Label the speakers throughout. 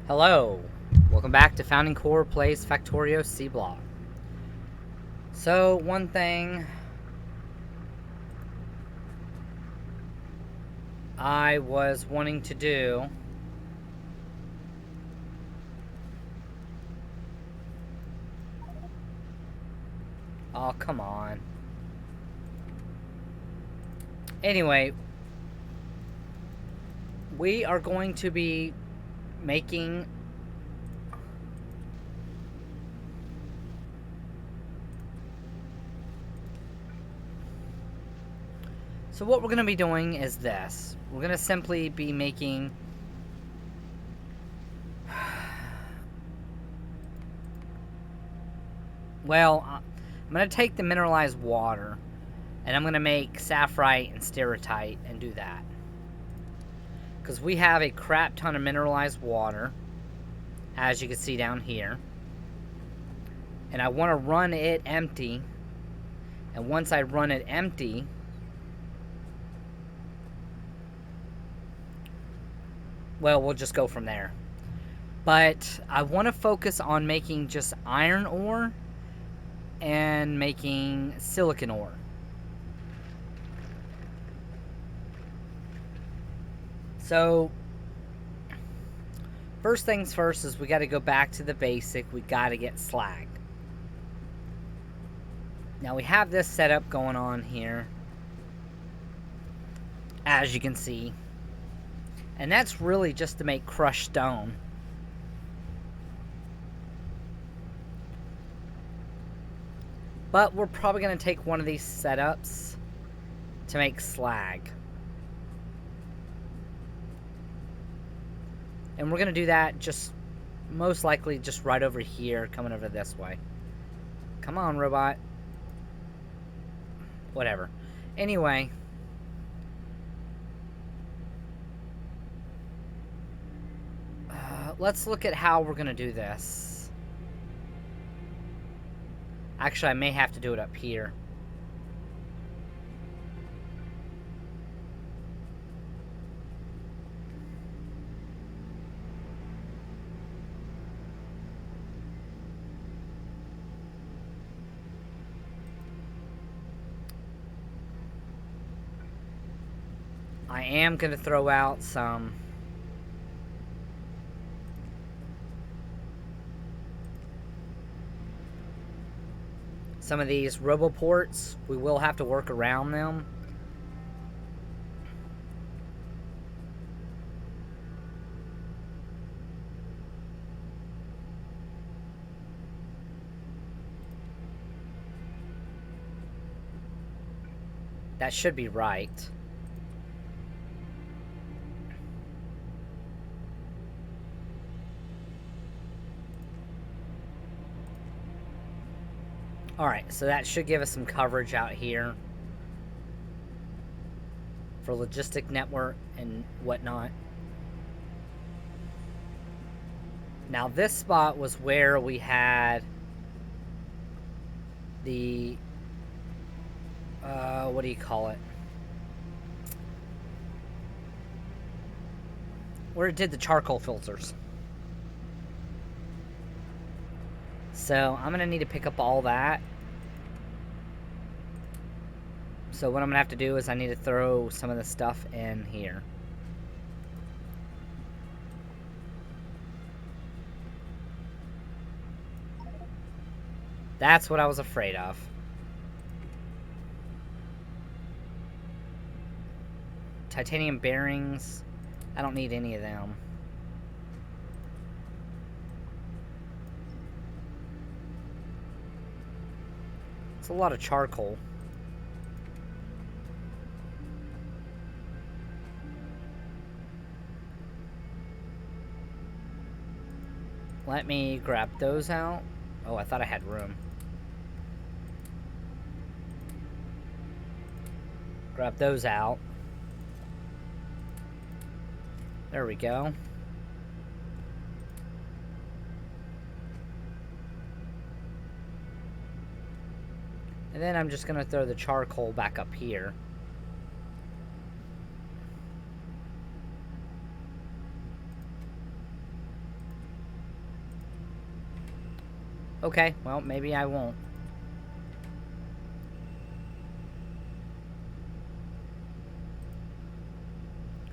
Speaker 1: Hello, welcome back to Founding Core Plays Factorio Seablock. So, one thing I was wanting to do oh, come on. Anyway, we are going to be making so what we're going to be doing is this. We're going to simply be making well, I'm going to take the mineralized water and I'm going to make sapphirite and stereotyte and do that. Because we have a crap ton of mineralized water, as you can see down here. And I want to run it empty. And once I run it empty, well, we'll just go from there. But I want to focus on making just iron ore and making silicon ore. So, first things first is we got to go back to the basic. We got to get slag. Now we have this setup going on here, as you can see. And that's really just to make crushed stone. But we're probably going to take one of these setups to make slag. And we're going to do that just, most likely, just right over here, coming over this way. Come on, robot. Whatever. Anyway. Let's look at how we're going to do this. Actually, I may have to do it up here. I am going to throw out some of these roboports. We will have to work around them. That should be right. Alright, so that should give us some coverage out here for logistic network and whatnot. Now this spot was where we had the what do you call it? Where it did the charcoal filters. So I'm going to need to pick up all that. So what I'm going to have to do is I need to throw some of the stuff in here. That's what I was afraid of. Titanium bearings. I don't need any of them. It's a lot of charcoal. Let me grab those out. Oh, I thought I had room. Grab those out. There we go. And then I'm just going to throw the charcoal back up here. Okay, well, maybe I won't.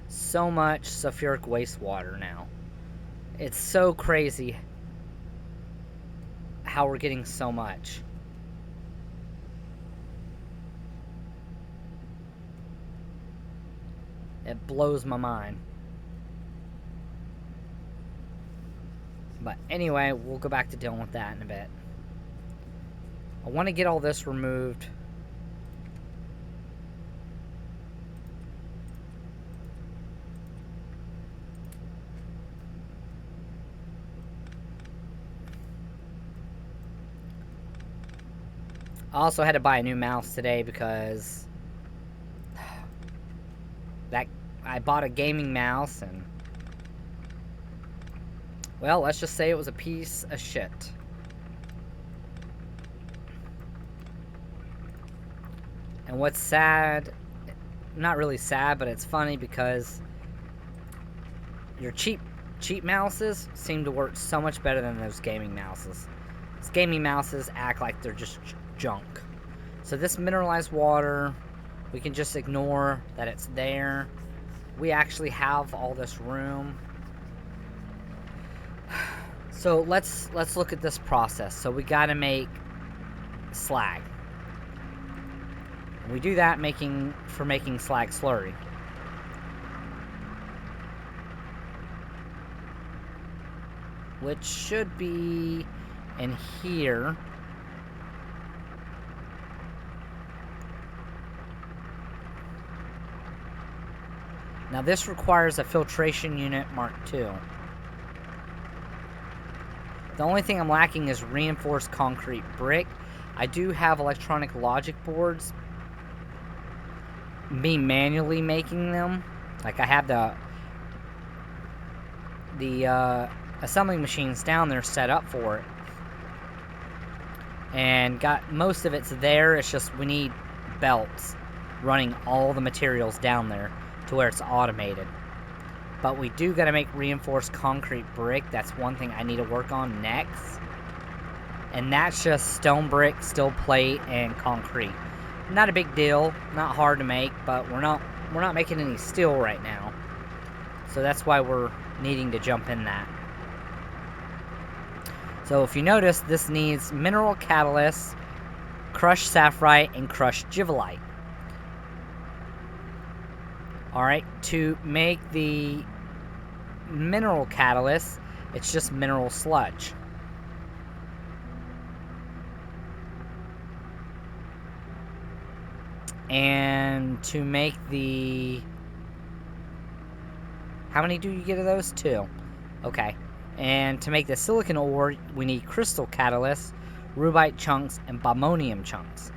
Speaker 1: So much sulfuric wastewater now. It's so crazy how we're getting so much. It blows my mind. But anyway, we'll go back to dealing with that in a bit. I want to get all this removed. I also had to buy a new mouse today because I bought a gaming mouse and, well, let's just say it was a piece of shit. And what's sad, not really sad, but it's funny because your cheap mouses seem to work so much better than those gaming mouses. Those gaming mouses act like they're just junk. So this mineralized water, we can just ignore that it's there. We actually have all this room. So let's look at this process. So we got to make slag. And we do that for making slag slurry. Which should be in here. Now this requires a filtration unit Mark II. The only thing I'm lacking is reinforced concrete brick. I do have electronic logic boards. Me manually making them. Like I have the assembling machines down there set up for it. And got most of it's there. It's just we need belts running all the materials down there to where it's automated. But we do got to make reinforced concrete brick. That's one thing I need to work on next. And that's just stone brick, steel plate, and concrete. Not a big deal, not hard to make, but we're not making any steel right now. So that's why we're needing to jump in that. So if you notice, this needs mineral catalyst, crushed sapphire, and crushed givelite. Alright, to make the mineral catalyst, it's just mineral sludge. And to make the... How many do you get of those? 2. Okay. And to make the silicon ore, we need crystal catalyst, rubite chunks, and bimonium chunks.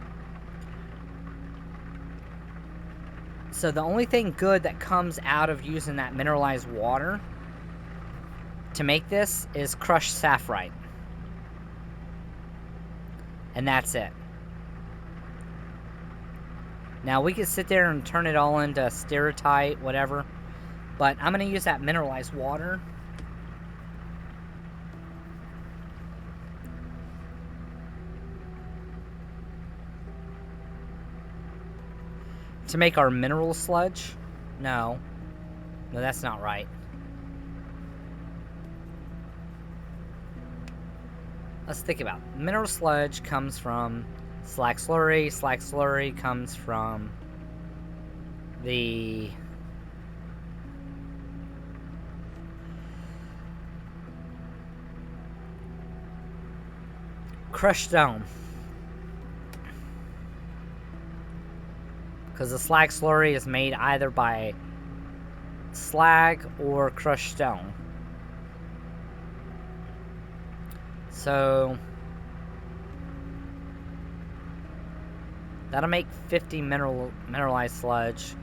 Speaker 1: So the only thing good that comes out of using that mineralized water to make this is crushed sapphire. And that's it. Now we could sit there and turn it all into stereotype, whatever. But I'm going to use that mineralized water. To make our mineral sludge? No. No, that's not right. Let's think about it. Mineral sludge comes from slag slurry. Slag slurry comes from the crushed stone. Because the slag slurry is made either by slag or crushed stone. So that'll make 50 mineralized sludge.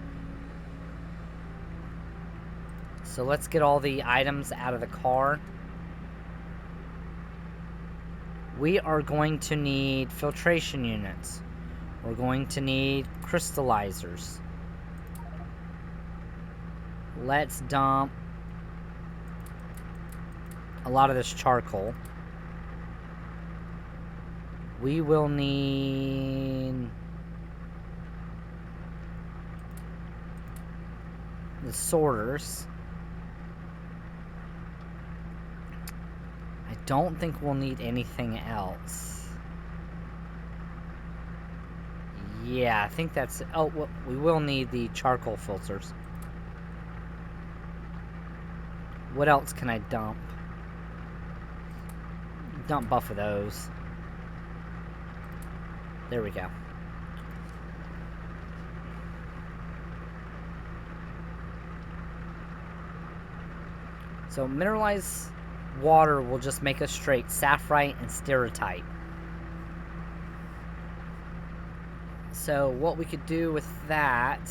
Speaker 1: So let's get all the items out of the car. We are going to need filtration units. We're going to need crystallizers. Let's dump a lot of this charcoal. We will need the sorters. I don't think we'll need anything else. Yeah, I think that's... Oh, well, we will need the charcoal filters. What else can I dump? Dump buff of those. There we go. So mineralized water will just make us straight sapphire and stereotype. So what we could do with that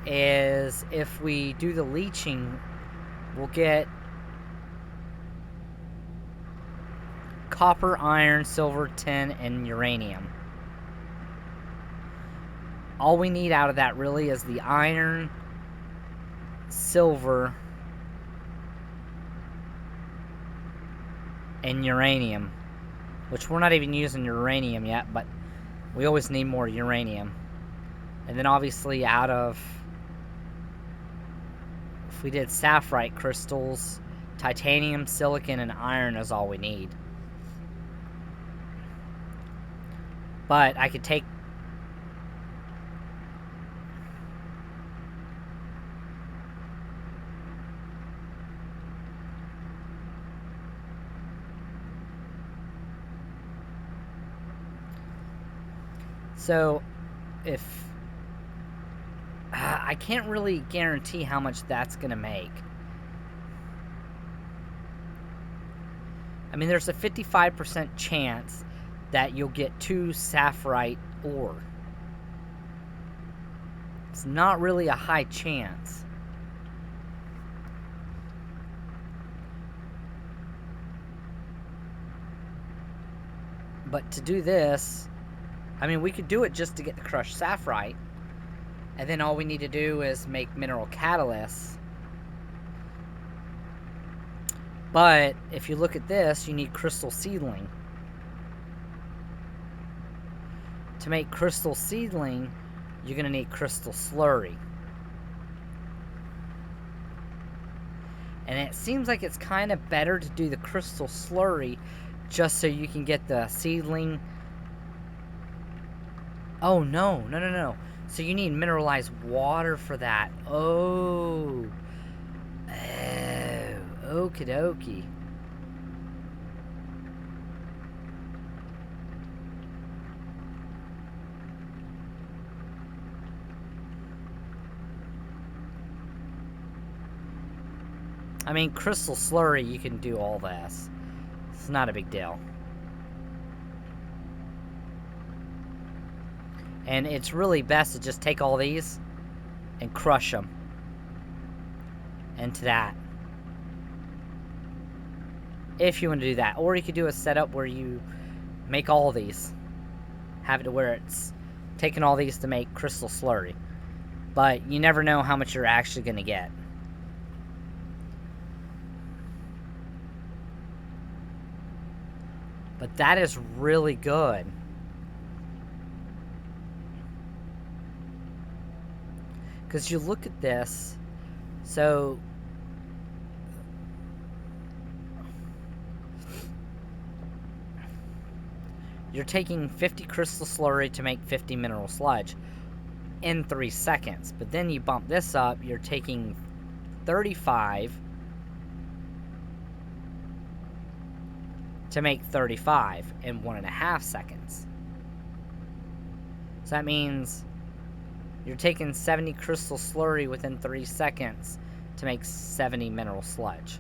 Speaker 1: is if we do the leaching, we'll get copper, iron, silver, tin, and uranium. All we need out of that really is the iron, silver, and uranium, which we're not even using uranium yet, but we always need more uranium. And then obviously out of, if we did sapphire crystals, titanium, silicon, and iron is all we need. But I could take... So, if... I can't really guarantee how much that's going to make. I mean, there's a 55% chance that you'll get 2 sapphire ore. It's not really a high chance. But to do this, I mean, we could do it just to get the crushed sapphire. And then all we need to do is make mineral catalysts. But if you look at this, you need crystal seedling. To make crystal seedling, you're going to need crystal slurry. And it seems like it's kind of better to do the crystal slurry just so you can get the seedling. Oh, no. So you need mineralized water for that. Oh. Okie dokie. I mean, crystal slurry, you can do all this. It's not a big deal. And it's really best to just take all these and crush them into that. If you want to do that. Or you could do a setup where you make all these. Have it to where it's taking all these to make crystal slurry. But you never know how much you're actually going to get. But that is really good. Because you look at this, so you're taking 50 crystal slurry to make 50 mineral sludge in 3 seconds. But then you bump this up, you're taking 35 to make 35 in 1.5 seconds. So that means you're taking 70 crystal slurry within 3 seconds to make 70 mineral sludge.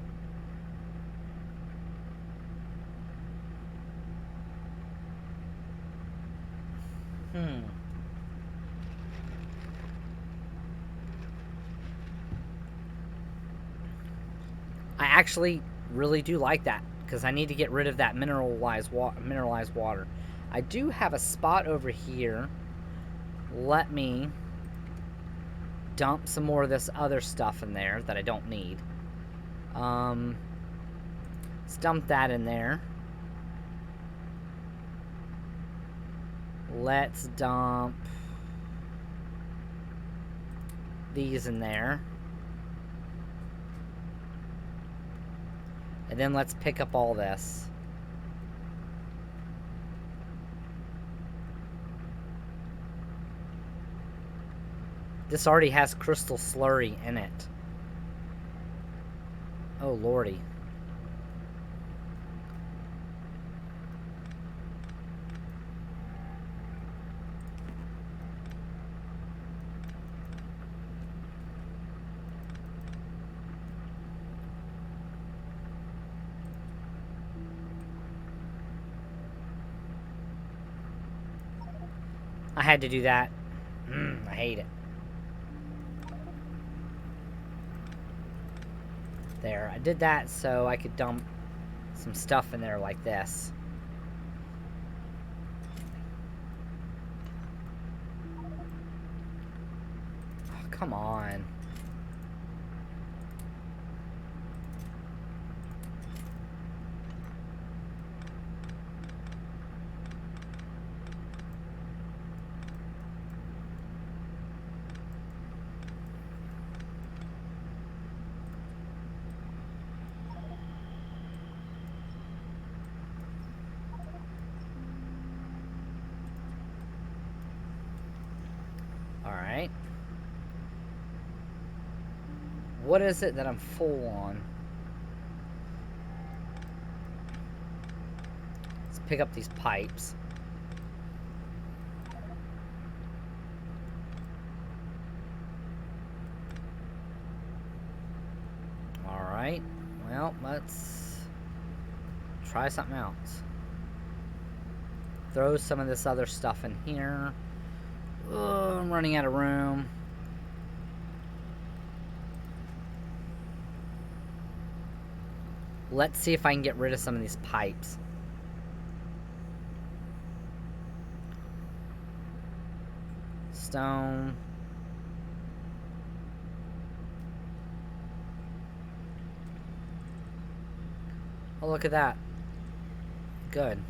Speaker 1: I actually really do like that, because I need to get rid of that mineralized water. I do have a spot over here. Let me dump some more of this other stuff in there that I don't need. Let's dump that in there. Let's dump these in there. And then let's pick up all this. This already has crystal slurry in it. Oh, lordy. I had to do that. I hate it. There, I did that so I could dump some stuff in there like this. Oh, come on. Alright. What is it that I'm full on? Let's pick up these pipes. Alright. Well, let's try something else. Throw some of this other stuff in here. Oh, I'm running out of room. Let's see if I can get rid of some of these pipes. Stone. Oh, look at that. Good.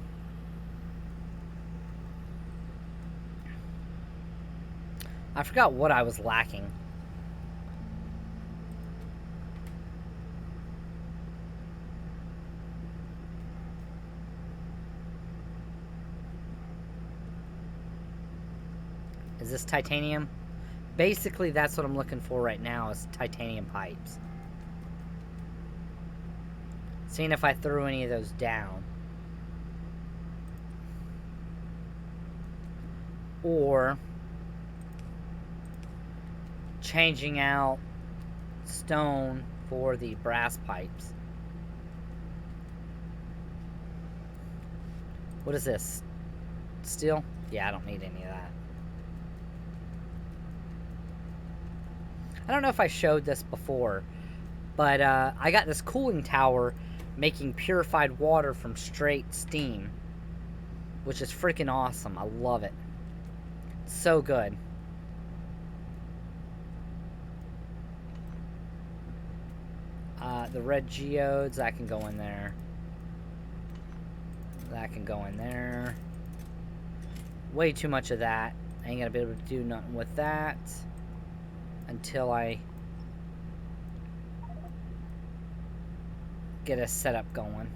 Speaker 1: I forgot what I was lacking. Is this titanium? Basically, that's what I'm looking for right now, is titanium pipes. Seeing if I threw any of those down. Or changing out stone for the brass pipes. What is this? Steel? Yeah, I don't need any of that. I don't know if I showed this before, but I got this cooling tower making purified water from straight steam, which is freaking awesome. I love it. It's so good. The red geodes, that can go in there. That can go in there. Way too much of that. I ain't gonna be able to do nothing with that until I get a setup going.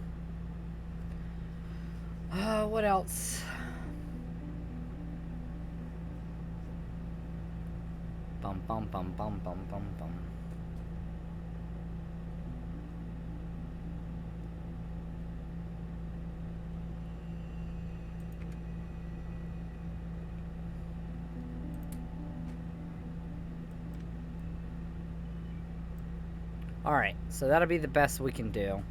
Speaker 1: What else? Bum bum bum bum bum bum bum. Alright, so that'll be the best we can do.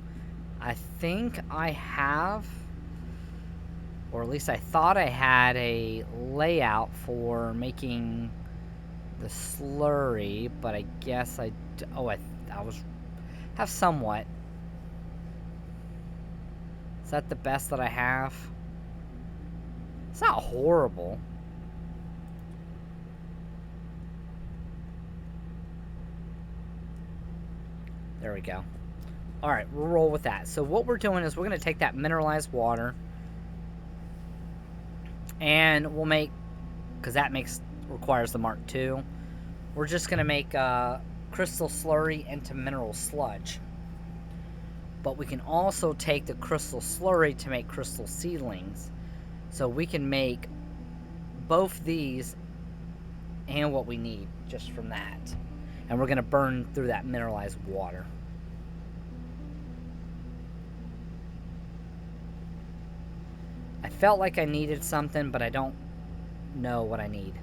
Speaker 1: I think I have, or at least I thought I had, a layout for making the slurry, but I guess I have somewhat. Is that the best that I have? It's not horrible. There we go. Alright, we'll roll with that. So what we're doing is we're going to take that mineralized water, and we'll make, because that requires the Mark II, we're just going to make crystal slurry into mineral sludge. But we can also take the crystal slurry to make crystal seedlings. So we can make both these and what we need just from that. And we're going to burn through that mineralized water. I felt like I needed something, but I don't know what I need.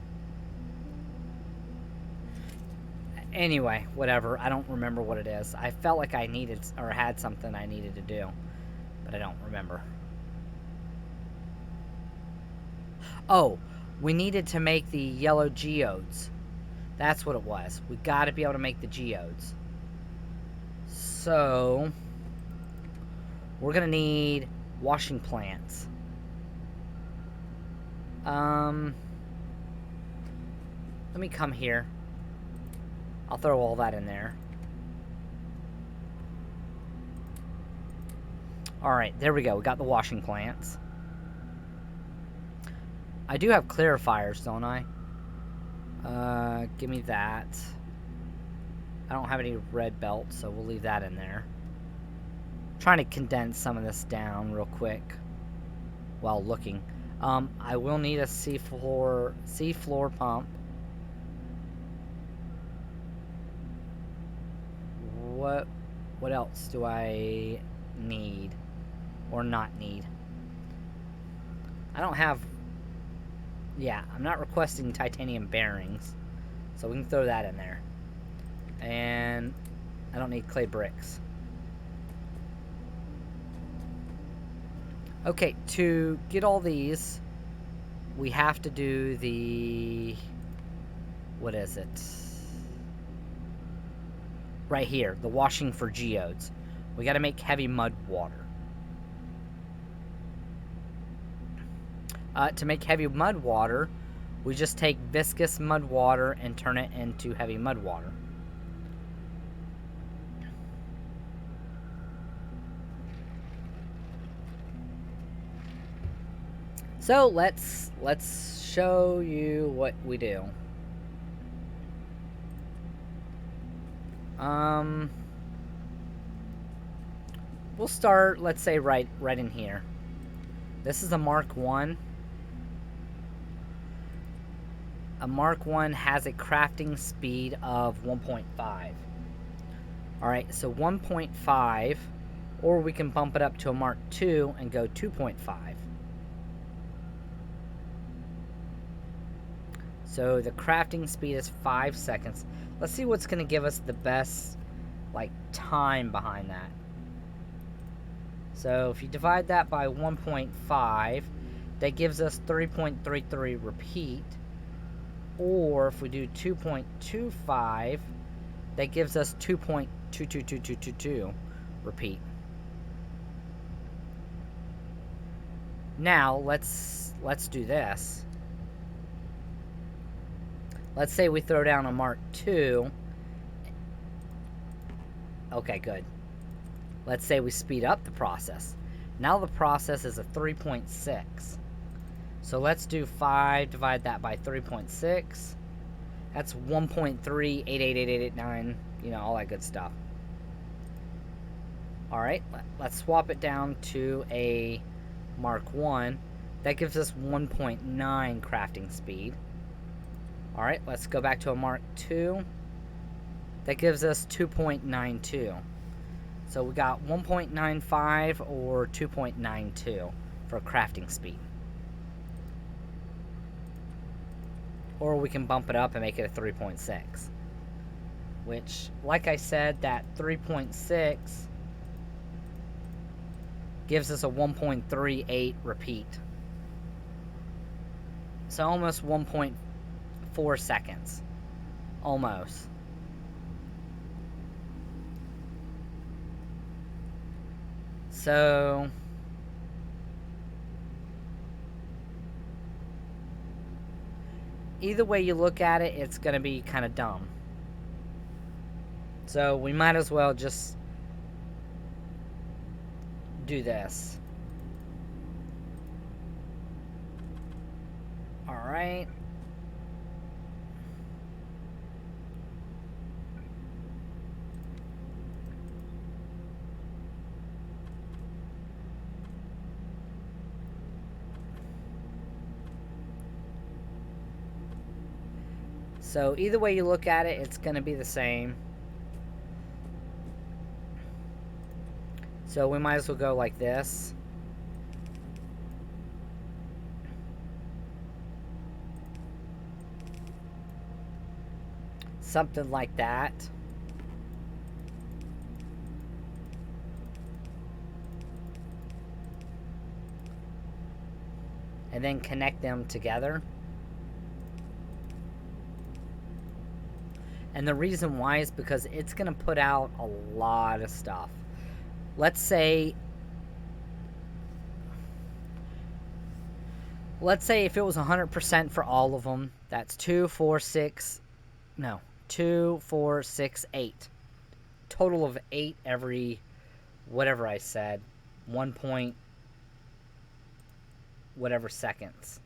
Speaker 1: Anyway, whatever. I don't remember what it is. I felt like I needed, or had something I needed to do, but I don't remember. Oh, we needed to make the yellow geodes. That's what it was. We got to be able to make the geodes. So, we're going to need washing plants. Let me come here. I'll throw all that in there. Alright, there we go. We got the washing plants. I do have clarifiers, don't I? Give me that. I don't have any red belts, so we'll leave that in there. I'm trying to condense some of this down real quick while looking. I will need a seafloor pump. What else do I need or not need? I don't have... Yeah, I'm not requesting titanium bearings, so we can throw that in there. And I don't need clay bricks. Okay, to get all these, we have to do the... What is it? Right here, the washing for geodes. We got to make heavy mud water. To make heavy mud water, we just take viscous mud water and turn it into heavy mud water. So let's show you what we do. We'll start, let's say, right in here. This is a Mark 1. A Mark 1 has a crafting speed of 1.5. Alright, so 1.5, or we can bump it up to a Mark 2 and go 2.5. So the crafting speed is 5 seconds. Let's see what's going to give us the best, like, time behind that. So if you divide that by 1.5, that gives us 3.33 repeat. Or if we do 2.25, that gives us 2.22222 repeat. Now let's do this. Let's say we throw down a Mark II. Okay, good. Let's say we speed up the process. Now the process is a 3.6. So let's do 5, divide that by 3.6. That's 1.3888889, you know, all that good stuff. Alright, let's swap it down to a Mark 1. That gives us 1.9 crafting speed. Alright, let's go back to a Mark 2. That gives us 2.92. So we got 1.95 or 2.92 for crafting speed. Or we can bump it up and make it a 3.6. Which, like I said, that 3.6 gives us a 1.38 repeat. So almost 1.4 seconds. Almost. So either way you look at it, it's going to be kind of dumb. So we might as well just do this. Alright. So either way you look at it, it's going to be the same. So we might as well go like this. Something like that. And then connect them together. And the reason why is because it's going to put out a lot of stuff. Let's say if it was 100% for all of them, that's 2, 4, 6, no, 2, 4, 6, 8. Total of 8 every, whatever I said, 1 point, whatever seconds.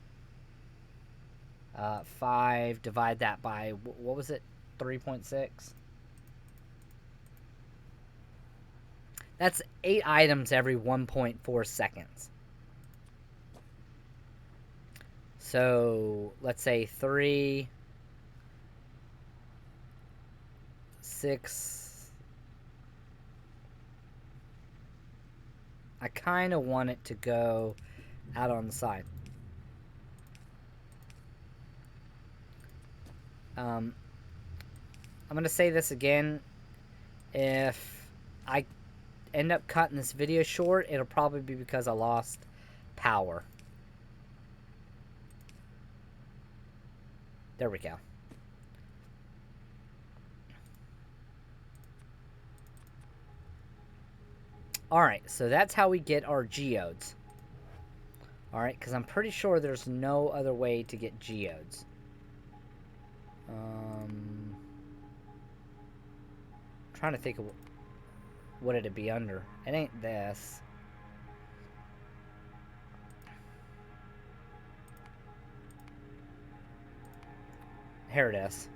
Speaker 1: 5, divide that by, what was it, 3.6? That's 8 items every 1.4 seconds. So, let's say 3, 6. I kind of want it to go out on the side. I'm going to say this again. If I end up cutting this video short, it'll probably be because I lost power. There we go. Alright, so that's how we get our geodes. Alright, because I'm pretty sure there's no other way to get geodes. Trying to think of what it'd be under. It ain't this. Here it is.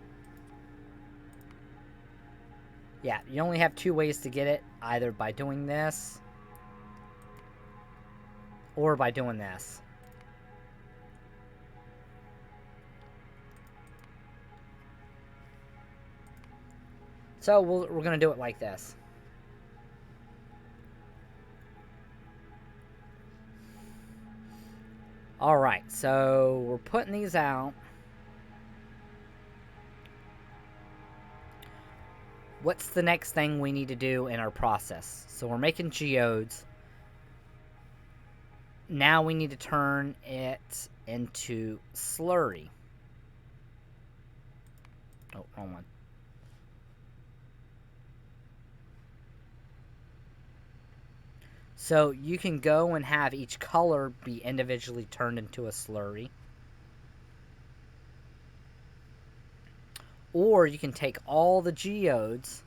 Speaker 1: Yeah, you only have 2 ways to get it. Either by doing this, or by doing this. So we're going to do it like this. Alright, so we're putting these out. What's the next thing we need to do in our process? So we're making geodes. Now we need to turn it into slurry. Oh, wrong one. So you can go and have each color be individually turned into a slurry. Or you can take all the geodes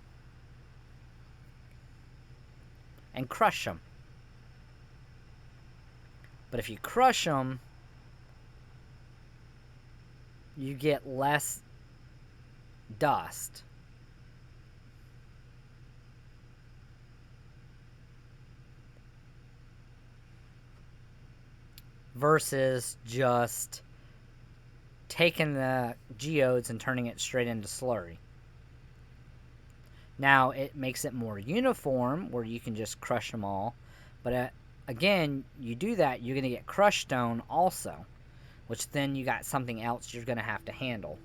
Speaker 1: and crush them. But if you crush them, you get less dust. Versus just taking the geodes and turning it straight into slurry. Now, it makes it more uniform, where you can just crush them all. But again, you do that, you're going to get crushed stone also. Which then you got something else you're going to have to handle.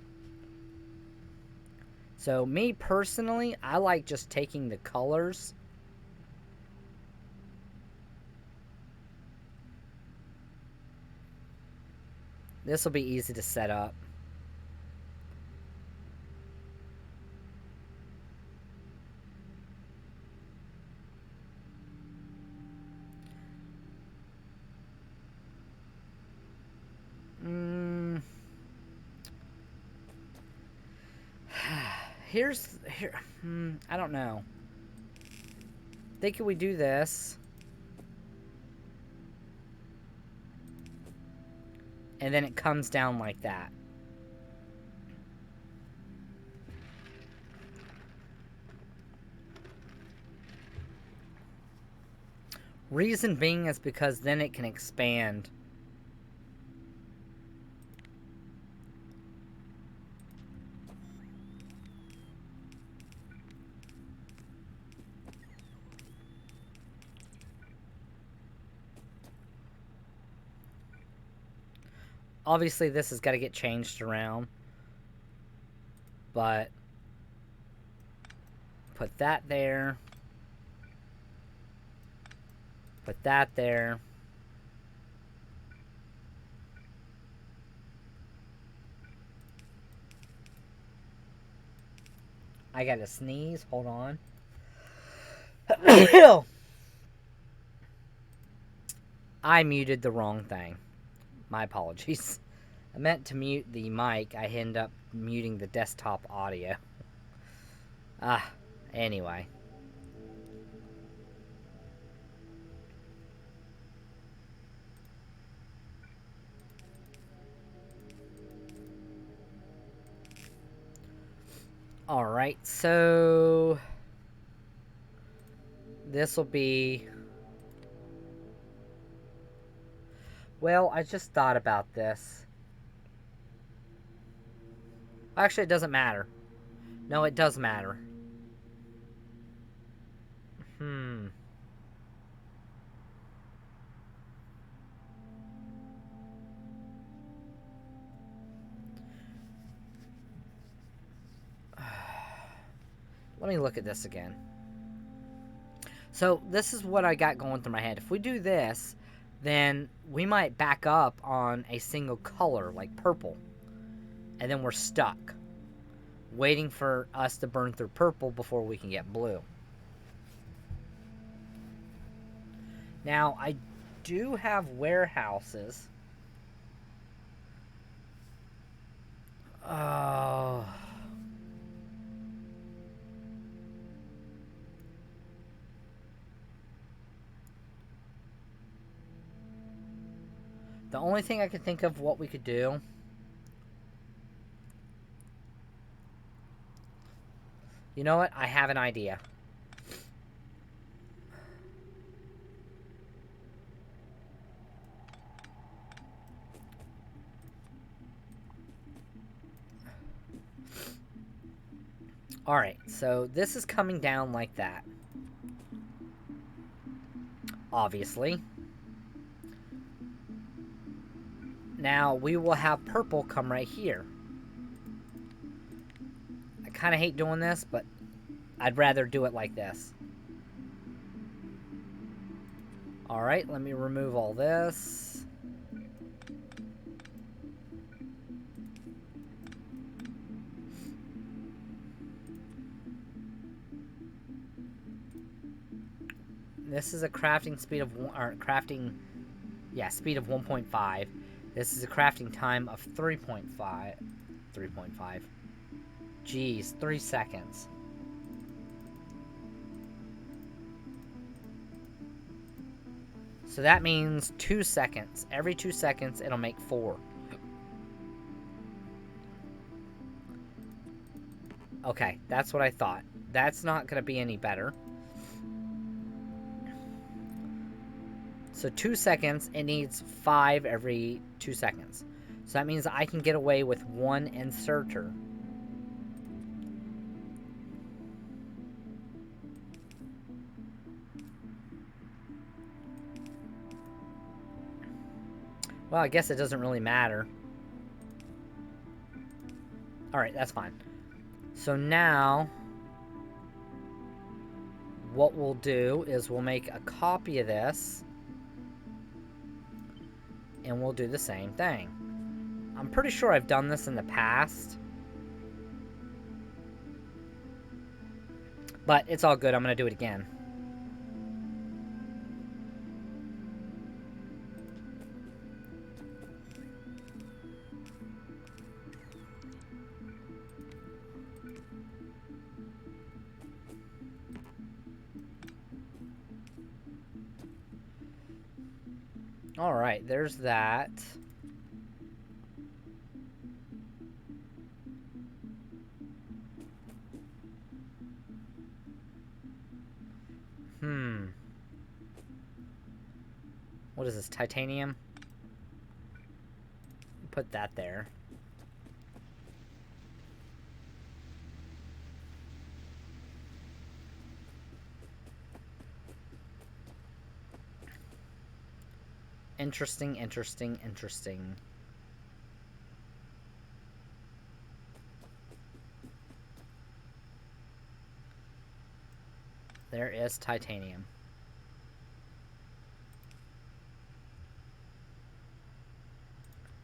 Speaker 1: So, me personally, I like just taking the colors. This will be easy to set up. I don't know. I think if we do this, and then it comes down like that. Reason being is because then it can expand. Obviously, this has got to get changed around. But put that there. Put that there. I gotta sneeze. Hold on. I muted the wrong thing. My apologies. I meant to mute the mic. I ended up muting the desktop audio. Anyway. Alright, so this will be... Well, I just thought about this. Actually, it doesn't matter. No, it does matter. Let me look at this again. So, this is what I got going through my head. If we do this, then we might back up on a single color, like purple. And then we're stuck, waiting for us to burn through purple before we can get blue. Now, I do have warehouses. Oh... The only thing I could think of what we could do... You know what? I have an idea. Alright, so this is coming down like that. Obviously. Now, we will have purple come right here. I kind of hate doing this, but I'd rather do it like this. Alright, let me remove all this. This is a crafting speed of speed of 1.5. This is a crafting time of 3.5. 3.5. Geez, 3 seconds. So that means 2 seconds. Every 2 seconds, it'll make 4. Okay, that's what I thought. That's not going to be any better. So 2 seconds, it needs 5 every 2 seconds. So that means I can get away with 1 inserter. Well, I guess it doesn't really matter. Alright, that's fine. So now, what we'll do is we'll make a copy of this. And we'll do the same thing. I'm pretty sure I've done this in the past. But it's all good. I'm going to do it again. Alright, there's that. What is this, titanium? Put that there. Interesting, interesting, interesting. There is titanium.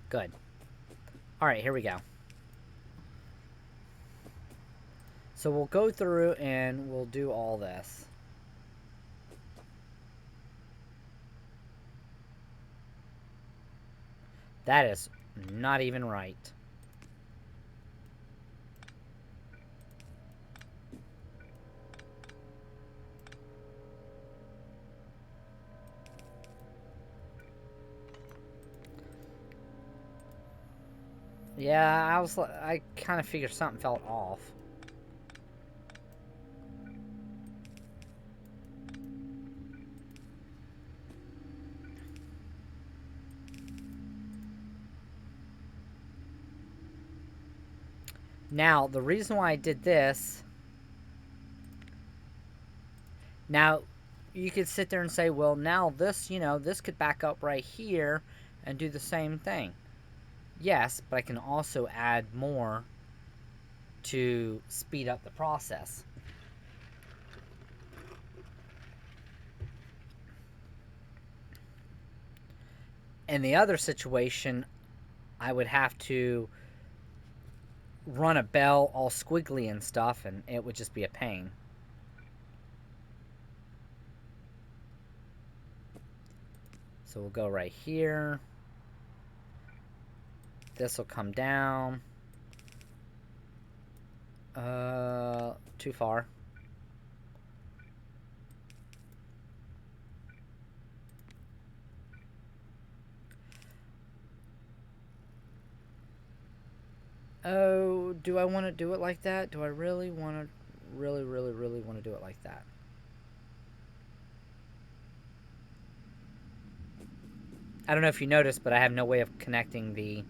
Speaker 1: Good. Alright, here we go. So we'll go through and we'll do all this. That is not even right. Yeah, I kind of figured something felt off. Now, the reason why I did this... Now, you could sit there and say, well, now this, you know, this could back up right here and do the same thing. Yes, but I can also add more to speed up the process. In the other situation, I would have to run a bell all squiggly and stuff, and it would just be a pain. So we'll go right here. This will come down. Too far. Oh, do I want to do it like that? Do I really want to, really want to do it like that? I don't know if you noticed, but I have no way of connecting the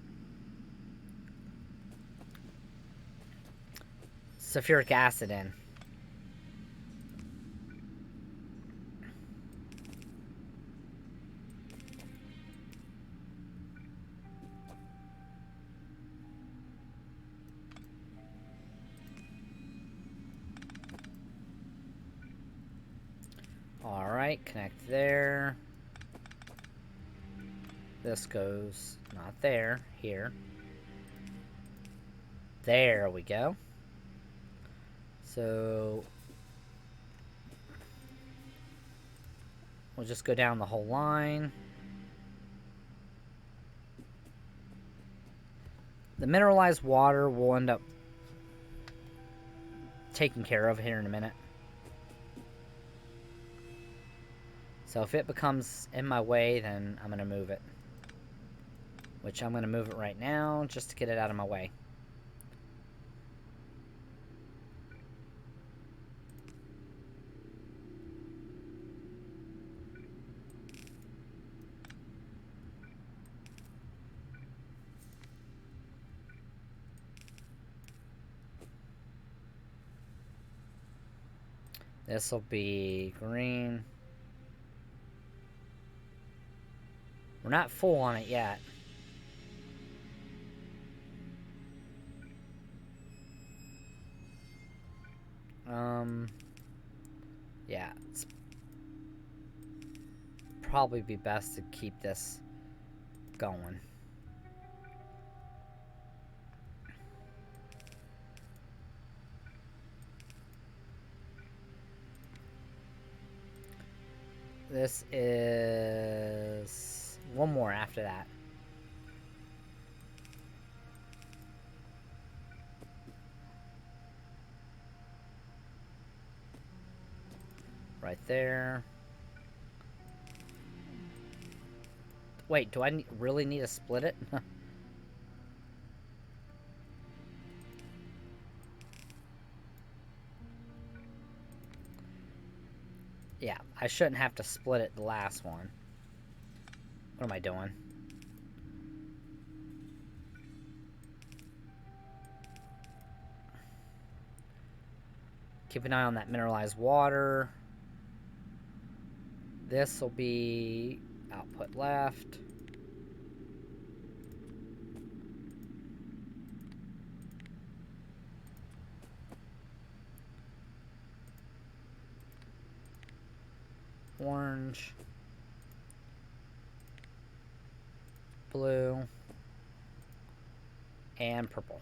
Speaker 1: sulfuric acid in. Alright, connect there. This goes not there, here. There we go. So we'll just go down the whole line. The mineralized water will end up taken care of here in a minute. So if it becomes in my way, then I'm going to move it. Which I'm going to move it right now, just to get it out of my way. This will be green. We're not full on it yet. Yeah, it's probably be best to keep this going. This is one more after that. Right there. Wait, do I really need to split it? Yeah, I shouldn't have to split it the last one. What am I doing? Keep an eye on that mineralized water. This will be output left. Orange. Blue. And purple.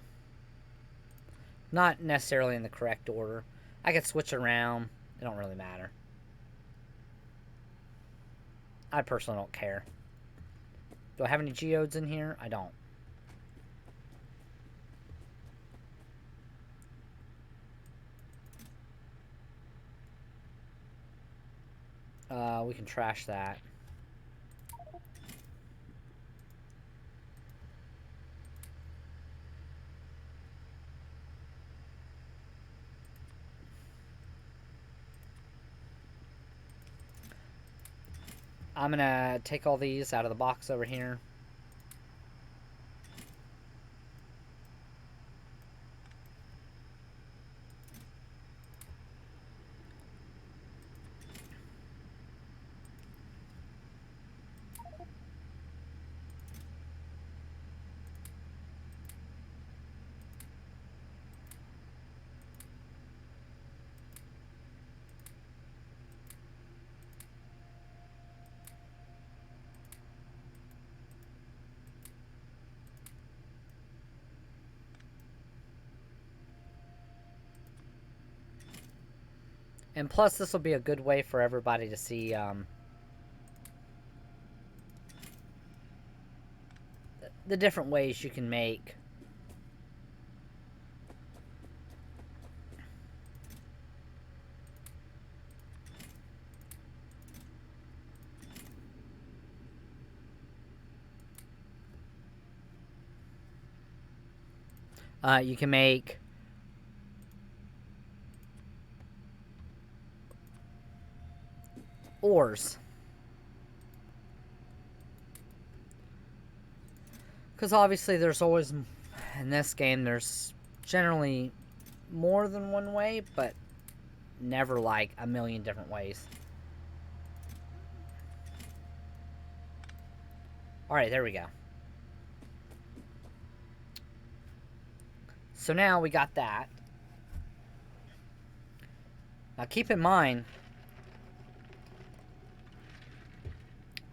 Speaker 1: Not necessarily in the correct order. I could switch around. It don't really matter. I personally don't care. Do I have any geodes in here? I don't. We can trash that. I'm gonna take all these out of the box over here. And plus, this will be a good way for everybody to see the different ways you can make you can make ores. Because obviously there's always, in this game, there's generally more than one way, but never like a million different ways. Alright, there we go. So now we got that. Now keep in mind,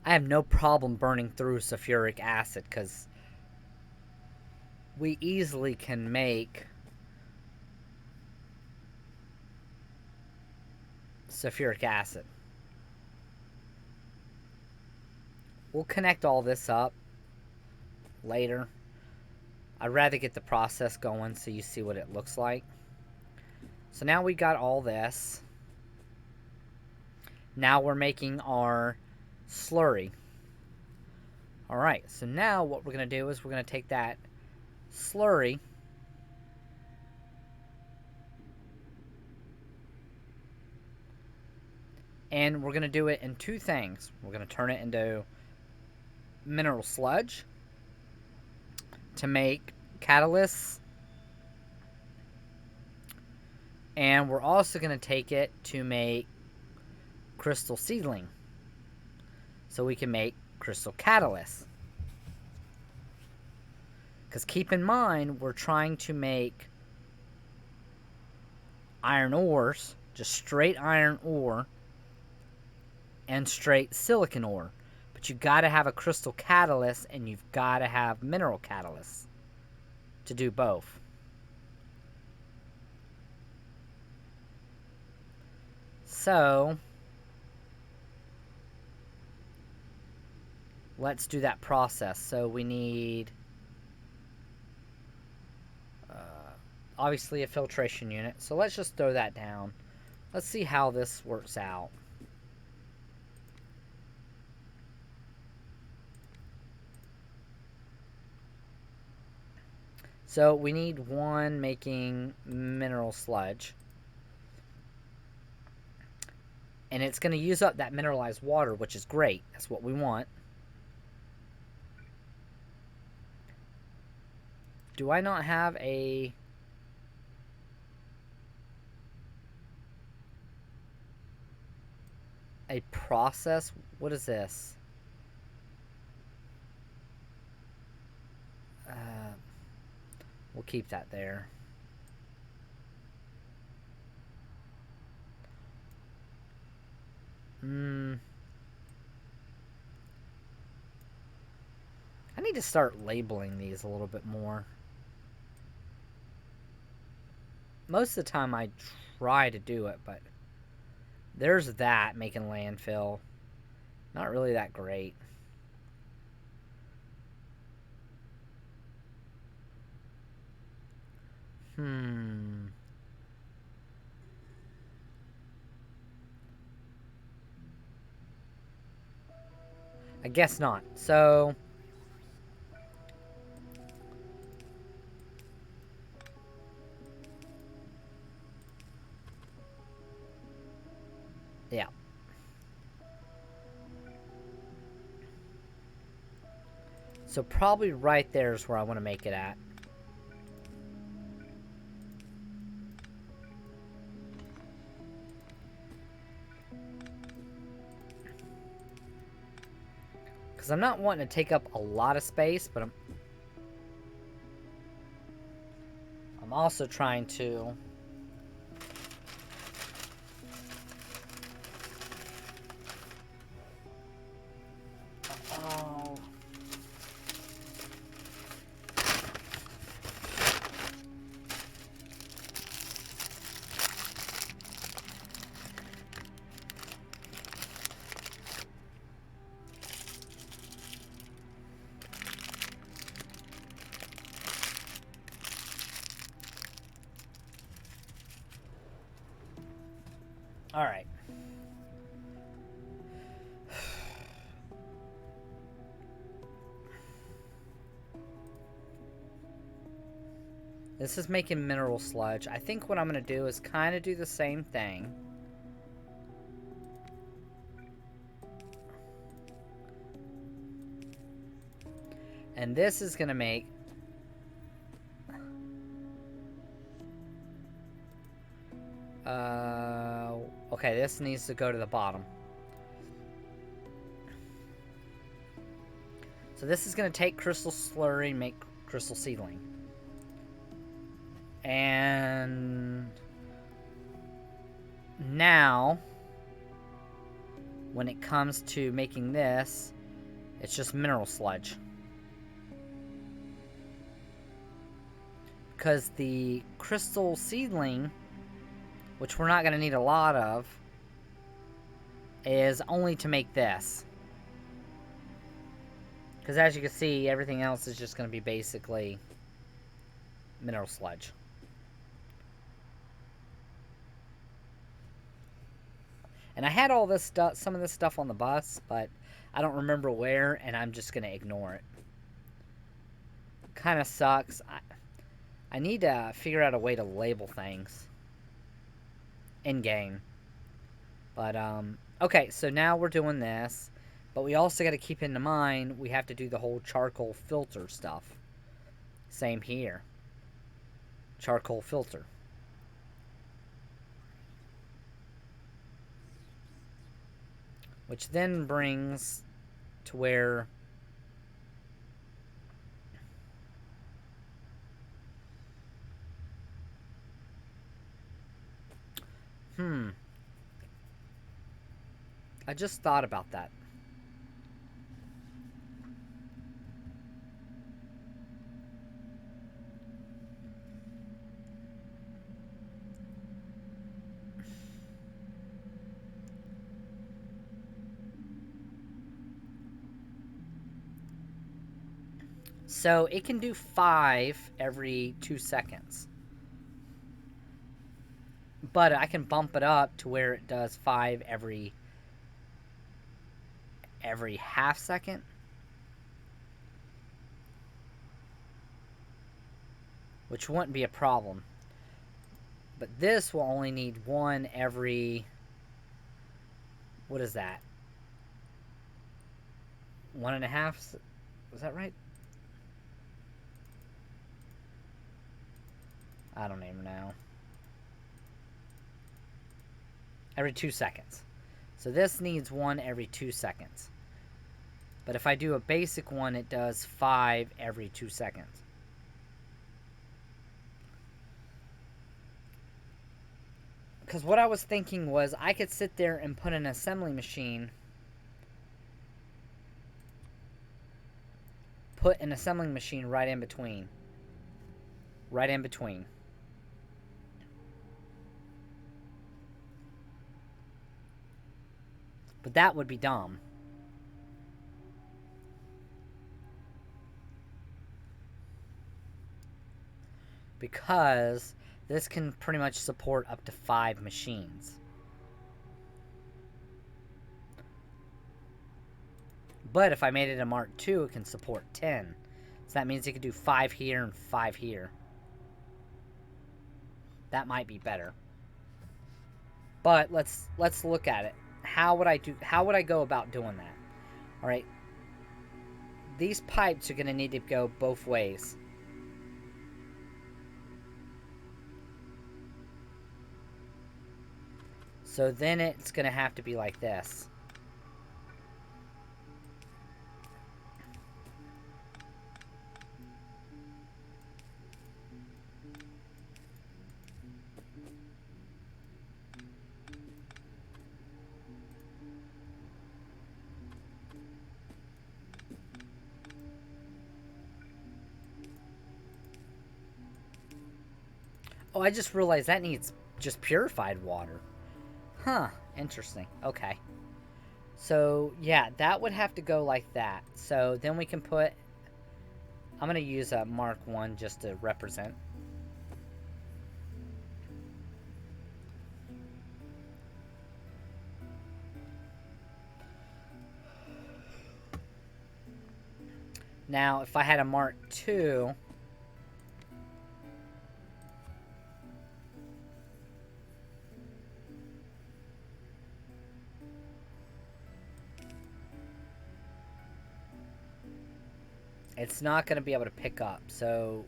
Speaker 1: I have no problem burning through sulfuric acid because we easily can make sulfuric acid. We'll connect all this up later. I'd rather get the process going so you see what it looks like. So now we got all this. Now we're making our slurry. Alright, so now what we're going to do is we're going to take that slurry and we're going to do it in two things. We're going to turn it into mineral sludge to make catalysts, and we're also going to take it to make crystal seedling so we can make crystal catalysts. Because keep in mind, we're trying to make iron ores, just straight iron ore, and straight silicon ore. But you got to have a crystal catalyst, and you've got to have mineral catalysts to do both. So let's do that process. So we need obviously a filtration unit. So let's just throw that down. Let's see how this works out. So we need one making mineral sludge. And it's going to use up that mineralized water, which is great. That's what we want. Do I not have a process? What is this? We'll keep that there. I need to start labeling these a little bit more. Most of the time I try to do it, but there's that making landfill. Not really that great. I guess not. So yeah. So probably right there is where I want to make it at. Because I'm not wanting to take up a lot of space, but I'm also trying to all right. This is making mineral sludge. I think what I'm going to do is kind of do the same thing. And this is going to make... okay, this needs to go to the bottom. So this is going to take crystal slurry and make crystal seedling. And now, when it comes to making this, it's just mineral sludge. Because the crystal seedling, which we're not going to need a lot of, is only to make this. Because as you can see, everything else is just going to be basically mineral sludge. And I had all this stuff, some of this stuff on the bus, but I don't remember where, and I'm just going to ignore it. Kind of sucks. I need to figure out a way to label things in-game. But, okay, so now we're doing this. But we also got to keep in mind, we have to do the whole charcoal filter stuff. Same here. Charcoal filter. Which then brings to where I just thought about that. So it can do 5 every 2 seconds. But I can bump it up to where it does 5 every half second. Which wouldn't be a problem. But this will only need 1 every What is that? 1.5? Was that right? I don't even know. Every 2 seconds. So this needs 1 every 2 seconds. But if I do a basic one, it does 5 every 2 seconds. Because what I was thinking was I could sit there and put an assembly machine. Put an assembling machine right in between. Right in between. But that would be dumb. Because this can pretty much support up to 5 machines. But if I made it a Mark II, it can support 10. So that means it could do 5 here and 5 here. That might be better. But let's look at it. How would I go about doing that? All right. These pipes are going to need to go both ways. So then it's going to have to be like this. Oh, I just realized that needs just purified water. Huh, interesting. Okay. So, yeah, that would have to go like that. So, then we can put... I'm going to use a Mark I just to represent. Now, if I had a Mark II... it's not going to be able to pick up, so...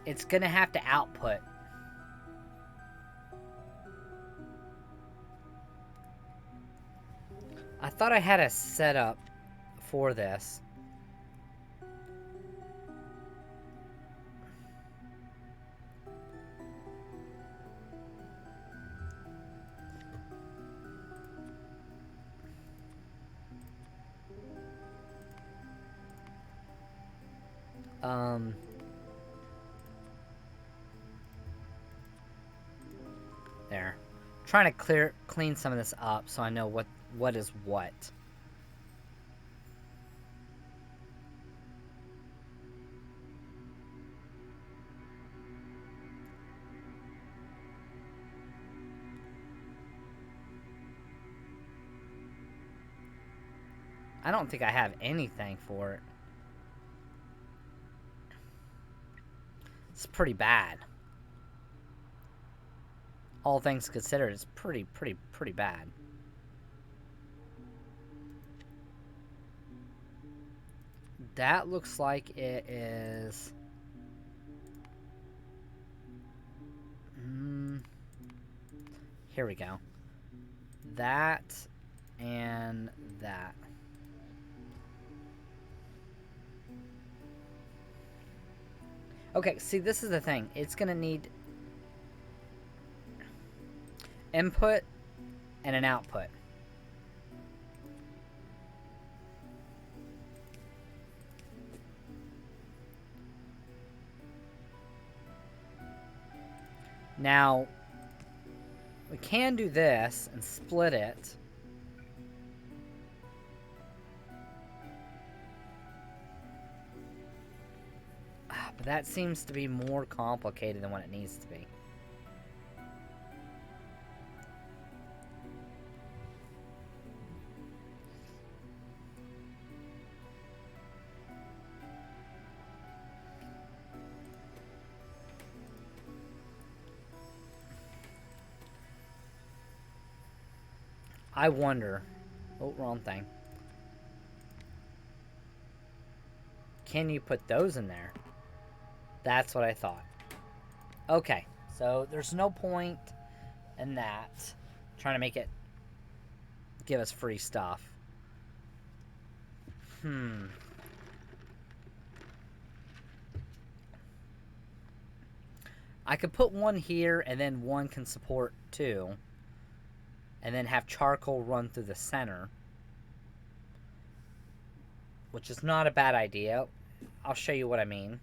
Speaker 1: It's going to have to output. I thought I had a setup for this. There. Trying to clean some of this up so I know what is what. I don't think I have anything for it. It's pretty bad. All things considered, it's pretty bad. That looks like it is... Here we go. That and that. Okay, see, this is the thing. It's going to need input and an output. Now, we can do this and split it. But that seems to be more complicated than what it needs to be. I wonder... Oh, wrong thing. Can you put those in there? That's what I thought. Okay, so there's no point in that. Trying to make it give us free stuff. I could put one here and then one can support two. And then have charcoal run through the center. Which is not a bad idea. I'll show you what I mean.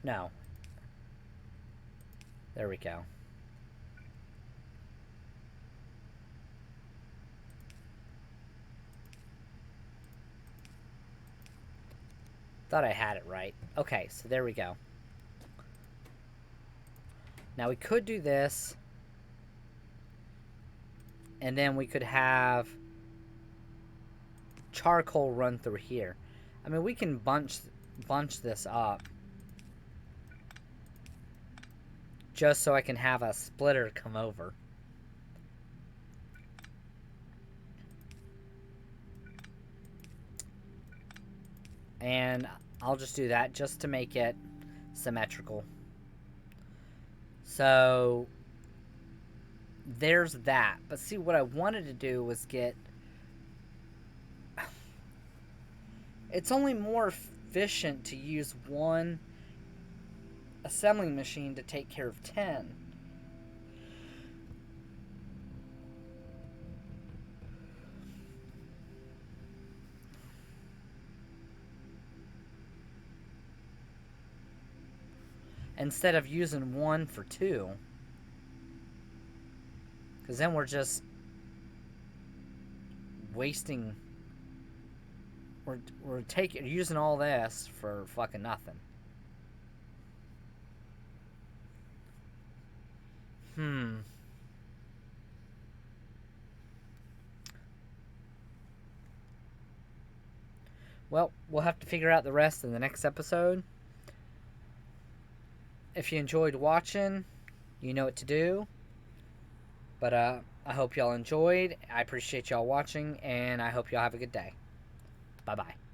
Speaker 1: No. There we go. Thought I had it right. Okay, so there we go. Now we could do this. And then we could have charcoal run through here. I mean, we can bunch this up. Just so I can have a splitter come over. And I'll just do that just to make it symmetrical. So there's that. But see, what I wanted to do was get... It's only more efficient to use one assembling machine to take care of 10. Instead of using one for 2. Because then we're just wasting... We're using all this for fucking nothing. Well, we'll have to figure out the rest in the next episode. If you enjoyed watching, you know what to do. But I hope y'all enjoyed. I appreciate y'all watching, and I hope y'all have a good day. Bye-bye.